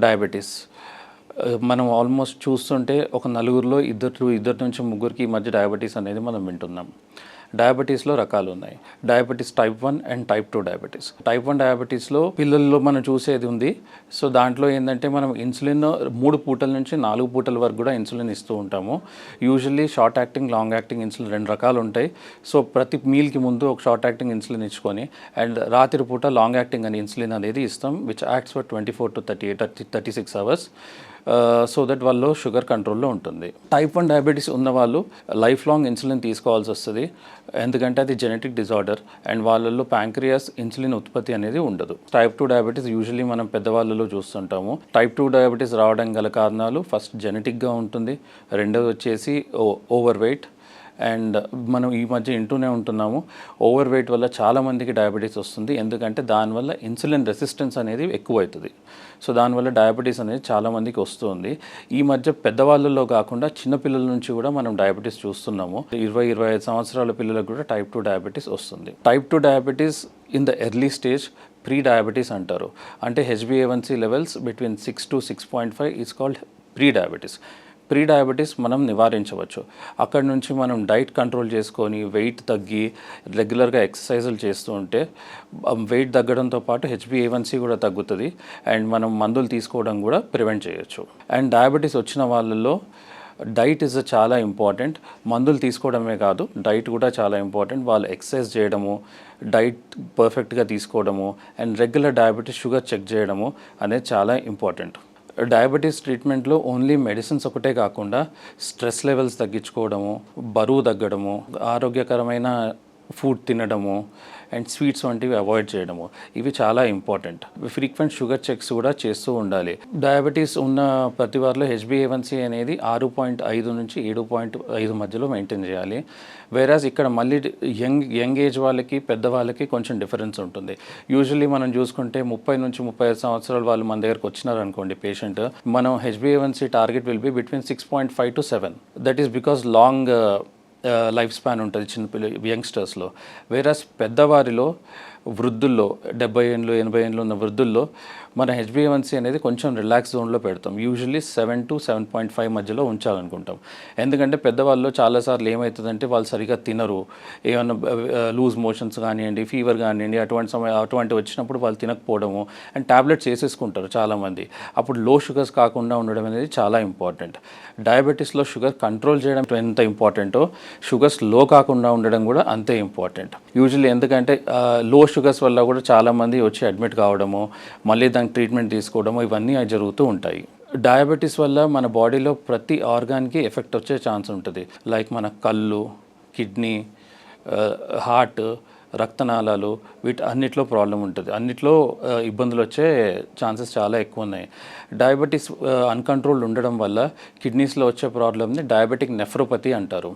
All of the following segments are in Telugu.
డయాబెటీస్. మనం ఆల్మోస్ట్ చూస్తుంటే ఒక నలుగురిలో ఇద్దరు నుంచి ముగ్గురికి ఈ మధ్య డయాబెటీస్ అనేది మనం వింటున్నాం. డయాబెటీస్లో రకాలు ఉన్నాయి. Diabetes type 1 and type 2 diabetes. Type 1 డయాబెటీస్లో పిల్లల్లో మనం చూసేది ఉంది. సో దాంట్లో ఏంటంటే మనం ఇన్సులిన్ 3 పూటల నుంచి 4 పూటల వరకు కూడా ఇన్సులిన్ ఇస్తూ ఉంటాము. Usually short acting, long acting insulin 2 రకాలు ఉంటాయి. సో ప్రతి మీల్కి ముందు ఒక షార్ట్ యాక్టింగ్ ఇన్సులిన్ ఇచ్చుకొని అండ్ రాత్రి పూట లాంగ్ యాక్టింగ్ అని ఇన్సులిన్ అనేది ఇస్తాం, which acts for 24 to 36 hours. So that వాళ్ళు షుగర్ కంట్రోల్లో ఉంటుంది. టైప్ 1 డయాబెటీస్ ఉన్న వాళ్ళు లైఫ్ లాంగ్ ఇన్సులిన్ తీసుకోవాల్సి వస్తుంది, ఎందుకంటే అది జెనెటిక్ డిజార్డర్ అండ్ వాళ్ళల్లో ప్యాంక్రియాస్ ఇన్సులిన్ ఉత్పత్తి అనేది ఉండదు. టైప్ 2 డయాబెటీస్ యూజువల్లీ మనం పెద్దవాళ్ళలో చూస్తుంటాము. టైప్ 2 డయాబెటీస్ రావడం గల కారణాలు ఫస్ట్ జెనెటిక్గా ఉంటుంది, రెండోది వచ్చేసి ఓవర్ వెయిట్. అండ్ మనం ఈ మధ్య వింటూనే ఉంటున్నాము, ఓవర్ వెయిట్ వల్ల చాలామందికి డయాబెటీస్ వస్తుంది, ఎందుకంటే దానివల్ల ఇన్సులిన్ రెసిస్టెన్స్ అనేది ఎక్కువవుతుంది. సో దానివల్ల డయాబెటీస్ అనేది చాలామందికి వస్తుంది. ఈ మధ్య పెద్దవాళ్ళలో కాకుండా చిన్నపిల్లల నుంచి కూడా మనం డయాబెటీస్ చూస్తున్నాము. 20-25 సంవత్సరాల పిల్లలకు కూడా టైప్ 2 డయాబెటీస్ వస్తుంది. Type 2 diabetes in the early stage pre diabetes అంటారు. అంటే HbA1c levels between 6 to 6.5 is called pre diabetes. Pre diabetes మనం నివారించవచ్చు. అక్కడ నుంచి మనం డైట్ కంట్రోల్ చేసుకొని వెయిట్ తగ్గి రెగ్యులర్గా ఎక్సర్సైజులు చేస్తూ ఉంటే వెయిట్ తగ్గడంతో పాటు HbA1c కూడా తగ్గుతుంది అండ్ మనం మందులు తీసుకోవడం కూడా ప్రివెంట్ చేయొచ్చు. అండ్ డయాబెటీస్ వచ్చిన వాళ్ళల్లో డైట్ ఇస్ చాలా ఇంపార్టెంట్. మందులు తీసుకోవడమే కాదు, డైట్ కూడా చాలా ఇంపార్టెంట్. వాళ్ళు ఎక్సర్సైజ్ చేయడము, డైట్ పర్ఫెక్ట్గా తీసుకోవడము and regular diabetes sugar check చేయడము అనేది చాలా ఇంపార్టెంట్. డయాబెటీస్ ట్రీట్మెంట్లో ఓన్లీ మెడిసిన్స్ ఒకటే కాకుండా స్ట్రెస్ లెవెల్స్ తగ్గించుకోవడము, బరువు తగ్గడము, ఆరోగ్యకరమైన ఫుడ్ తినడము అండ్ స్వీట్స్ వంటివి అవాయిడ్ చేయడము, ఇవి చాలా ఇంపార్టెంట్. ఫ్రీక్వెంట్ షుగర్ చెక్స్ కూడా చేస్తూ ఉండాలి. డయాబెటీస్ ఉన్న ప్రతి వారిలో HbA1c అనేది 6.5 నుంచి 7.5 మధ్యలో మెయింటైన్ చేయాలి. వేరాజ్ ఇక్కడ మళ్ళీ యంగ్ ఏజ్ వాళ్ళకి పెద్దవాళ్ళకి కొంచెం డిఫరెన్స్ ఉంటుంది. యూజువల్లీ మనం చూసుకుంటే 30 నుంచి 35 సంవత్సరాల వాళ్ళు మన దగ్గరకు వచ్చినారనుకోండి పేషెంట్, మనం HbA1c target will be between 6.5 to 7. That is because long life span ఉంటుంది యంగ్స్టర్స్లో. వేరస్ పెద్దవారిలో, వృద్ధుల్లో 70 ఏళ్ళు 80 ఏళ్ళు ఉన్న వృద్ధుల్లో మన HbA1c అనేది కొంచెం రిలాక్స్ జోన్లో పెడతాం. యూజువల్లీ 7 to 7.5 మధ్యలో ఉంచాలనుకుంటాం. ఎందుకంటే పెద్దవాళ్ళు చాలాసార్లు ఏమవుతుందంటే వాళ్ళు సరిగా తినరు, ఏమైనా లూజ్ మోషన్స్ కానివ్వండి, ఫీవర్ కానివ్వండి, అటువంటి వచ్చినప్పుడు వాళ్ళు తినకపోవడము అండ్ ట్యాబ్లెట్స్ వేసేసుకుంటారు చాలామంది. అప్పుడు లో షుగర్స్ కాకుండా ఉండడం అనేది చాలా ఇంపార్టెంట్. డయాబెటీస్లో షుగర్ కంట్రోల్ చేయడం ఎంత ఇంపార్టెంటో షుగర్స్ లో కాకుండా ఉండడం కూడా అంతే ఇంపార్టెంట్. యూజువల్లీ ఎందుకంటే లో షుగర్స్ వల్ల కూడా చాలామంది వచ్చి అడ్మిట్ కావడము, మళ్ళీ దానికి ట్రీట్మెంట్ తీసుకోవడము, ఇవన్నీ జరుగుతూ ఉంటాయి. డయాబెటీస్ వల్ల మన బాడీలో ప్రతి ఆర్గాన్కి ఎఫెక్ట్ వచ్చే ఛాన్స్ ఉంటుంది. లైక్ మన కళ్ళు, కిడ్నీ, హార్ట్, రక్తనాళాలు, వీటి అన్నిట్లో ప్రాబ్లం ఉంటుంది. అన్నిట్లో ఇబ్బందులు వచ్చే ఛాన్సెస్ చాలా ఎక్కువ ఉన్నాయి. డయాబెటీస్ అన్కంట్రోల్ ఉండడం వల్ల కిడ్నీస్లో వచ్చే ప్రాబ్లమ్ని డయాబెటిక్ నెఫ్రోపతి అంటారు.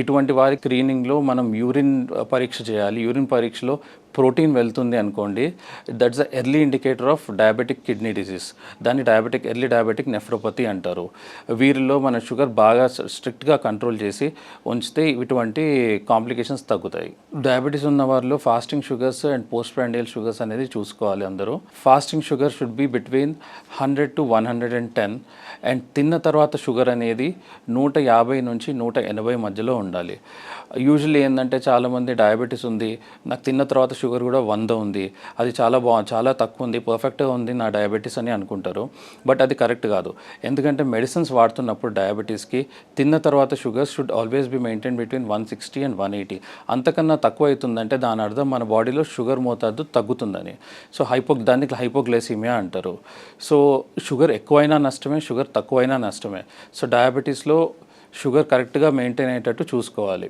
ఇటువంటి వారి స్క్రీనింగ్లో మనం యూరిన్ పరీక్ష చేయాలి. యూరిన్ పరీక్షలో ప్రోటీన్ వెళ్తుంది అనుకోండి, that's the early indicator of diabetic kidney disease. దాన్ని ఎర్లీ డయాబెటిక్ నెఫ్రోపతి అంటారు. వీరిలో మన షుగర్ బాగా స్ట్రిక్ట్గా కంట్రోల్ చేసి ఉంచితే ఇటువంటి కాంప్లికేషన్స్ తగ్గుతాయి. డయాబెటీస్ ఉన్న వారిలో fasting sugars and post prandial sugars అనేది చూసుకోవాలి అందరూ. Fasting sugar should be between 100 to 110 and తిన్న తర్వాత షుగర్ అనేది 150 నుంచి 180 మధ్యలో ఉండాలి. యూజువల్లీ ఏంటంటే చాలామంది డయాబెటీస్ ఉంది, నాకు తిన్న తర్వాత షుగర్ కూడా 100 ఉంది, అది చాలా తక్కువ ఉంది, పర్ఫెక్ట్గా ఉంది నా డయాబెటీస్ అని అనుకుంటారు. బట్ అది కరెక్ట్ కాదు. ఎందుకంటే మెడిసిన్స్ వాడుతున్నప్పుడు డయాబెటీస్కి తిన్న తర్వాత sugar should always be maintain between 160 and 180. అంతకన్నా తక్కువ అవుతుందంటే దాని అర్థం మన బాడీలో షుగర్ మోతాదు తగ్గుతుందని. సో దానికి హైపోగ్లైసిమియా అంటారు. సో షుగర్ ఎక్కువైనా నష్టమే, షుగర్ తక్కువైనా నష్టమే. సో డయాబెటీస్లో షుగర్ కరెక్ట్గా మెయింటైన్ అయ్యేటట్టు చూసుకోవాలి.